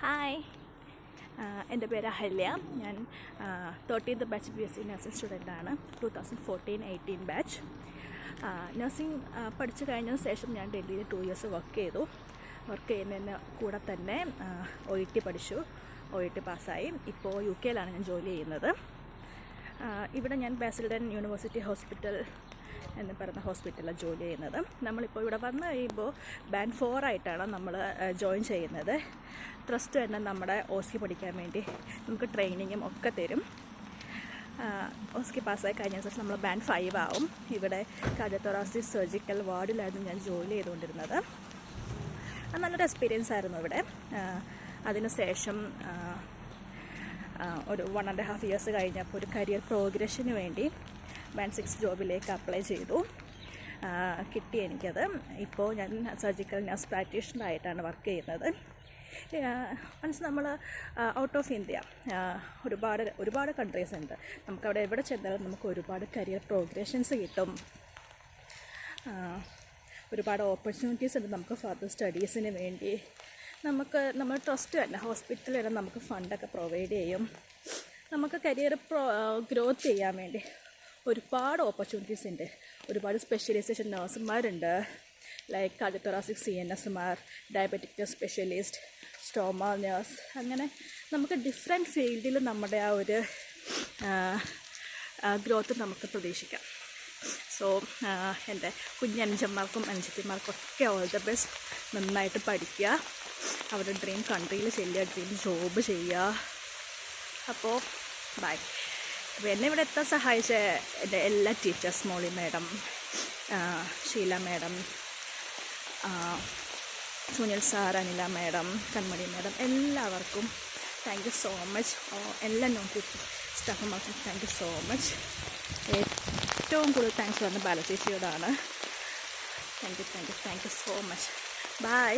Hi, എൻ്റെ പേര് അഹല്യ. ഞാൻ 13th ബാച്ച് BSc നഴ്സിംഗ് സ്റ്റുഡൻ്റാണ്. 2014-18 ബാച്ച്. നഴ്സിംഗ് പഠിച്ചു കഴിഞ്ഞതിന് ശേഷം ഞാൻ ഡൽഹിയിൽ 2 years വർക്ക് ചെയ്തു. വർക്ക് ചെയ്യുന്നതിന് കൂടെ തന്നെ OET പഠിച്ചു. OET പാസ്സായി. ഇപ്പോൾ UK ഞാൻ ജോലി ചെയ്യുന്നത്. ഇവിടെ ഞാൻ ബാസിൽഡൻ യൂണിവേഴ്സിറ്റി ഹോസ്പിറ്റൽ എന്ന് പറയുന്ന ഹോസ്പിറ്റലിലാണ് ജോലി ചെയ്യുന്നത്. നമ്മളിപ്പോൾ ഇവിടെ വന്നു കഴിയുമ്പോൾ ബാൻഡ് 4 ആയിട്ടാണ് നമ്മൾ ജോയിൻ ചെയ്യുന്നത്. ട്രസ്റ്റ് തന്നെ നമ്മുടെ OSCE പഠിക്കാൻ വേണ്ടി നമുക്ക് ട്രെയിനിങ്ങും ഒക്കെ തരും. OSCE പാസ്സായി കഴിഞ്ഞ ശേഷം നമ്മൾ ബാൻഡ് 5 ആവും. ഇവിടെ കാർഡിയോതൊറാസിക് സർജിക്കൽ വാർഡിലായിരുന്നു ഞാൻ ജോലി ചെയ്തുകൊണ്ടിരുന്നത്. നല്ലൊരു എക്സ്പീരിയൻസ് ആയിരുന്നു ഇവിടെ. അതിനുശേഷം ഒരു 1.5 years കഴിഞ്ഞപ്പോൾ ഒരു കരിയർ പ്രോഗ്രഷന് വേണ്ടി ബാൻഡ് 6 ജോബിലേക്ക് അപ്ലൈ ചെയ്തു. കിട്ടി എനിക്കത്. ഇപ്പോൾ ഞാൻ സർജിക്കൽ നഴ്സ് പ്രാക്ടീഷണറായിട്ടാണ് വർക്ക് ചെയ്യുന്നത്. നമ്മൾ ഔട്ട് ഓഫ് ഇന്ത്യ ഒരുപാട് കൺട്രീസ് ഉണ്ട്. നമുക്കവിടെ എവിടെ ചെന്നാലും നമുക്ക് ഒരുപാട് കരിയർ പ്രോഗ്രഷൻസ് കിട്ടും. ഒരുപാട് ഓപ്പർച്യൂണിറ്റീസ് ഉണ്ട് നമുക്ക് ഫർദർ സ്റ്റഡീസിന് വേണ്ടി. നമ്മൾ ട്രസ്റ്റ് തന്നെ ഹോസ്പിറ്റലിൽ തന്നെ നമുക്ക് ഫണ്ടൊക്കെ പ്രൊവൈഡ് ചെയ്യും. നമുക്ക് കരിയർ ഗ്രോത്ത് ചെയ്യാൻ വേണ്ടി ഒരുപാട് ഓപ്പർച്യൂണിറ്റീസ് ഉണ്ട്. ഒരുപാട് സ്പെഷ്യലൈസേഷൻ നഴ്സുമാരുണ്ട്. ലൈക്ക് കാർഡിയോതൊറാസിക് CNSമാർ, diabetic nurse specialist, stoma nurse, അങ്ങനെ നമുക്ക് ഡിഫറെൻറ്റ് ഫീൽഡിൽ നമ്മുടെ ആ ഒരു ഗ്രോത്ത് നമുക്ക് പ്രതീക്ഷിക്കാം. സോ എൻ്റെ കുഞ്ഞനുജന്മാർക്കും അനുജത്തിമാർക്കൊക്കെ ഓൾ ദ ബെസ്റ്റ്. നന്നായിട്ട് പഠിക്കുക, അവരുടെ ഡ്രീം കൺട്രിയിൽ ചെല്ലുക, ഡ്രീം ജോബ് ചെയ്യുക. അപ്പോൾ ബൈ. അപ്പോൾ എന്നെ ഇവിടെ എത്താൻ സഹായിച്ച എൻ്റെ എല്ലാ teachers, Molly madam, Sheela madam, Sunil sir, Anila madam, Kanmani madam, എല്ലാവർക്കും താങ്ക് യു സോ മച്ച്. എല്ലാ നോൺ ടീച്ചിങ് സ്റ്റാഫുമാർക്കും താങ്ക് യു സോ മച്ച്. ഏറ്റവും കൂടുതൽ താങ്ക്സ് പറഞ്ഞ ബാലചേച്ചിയോടാണ്. Thank you so much. By.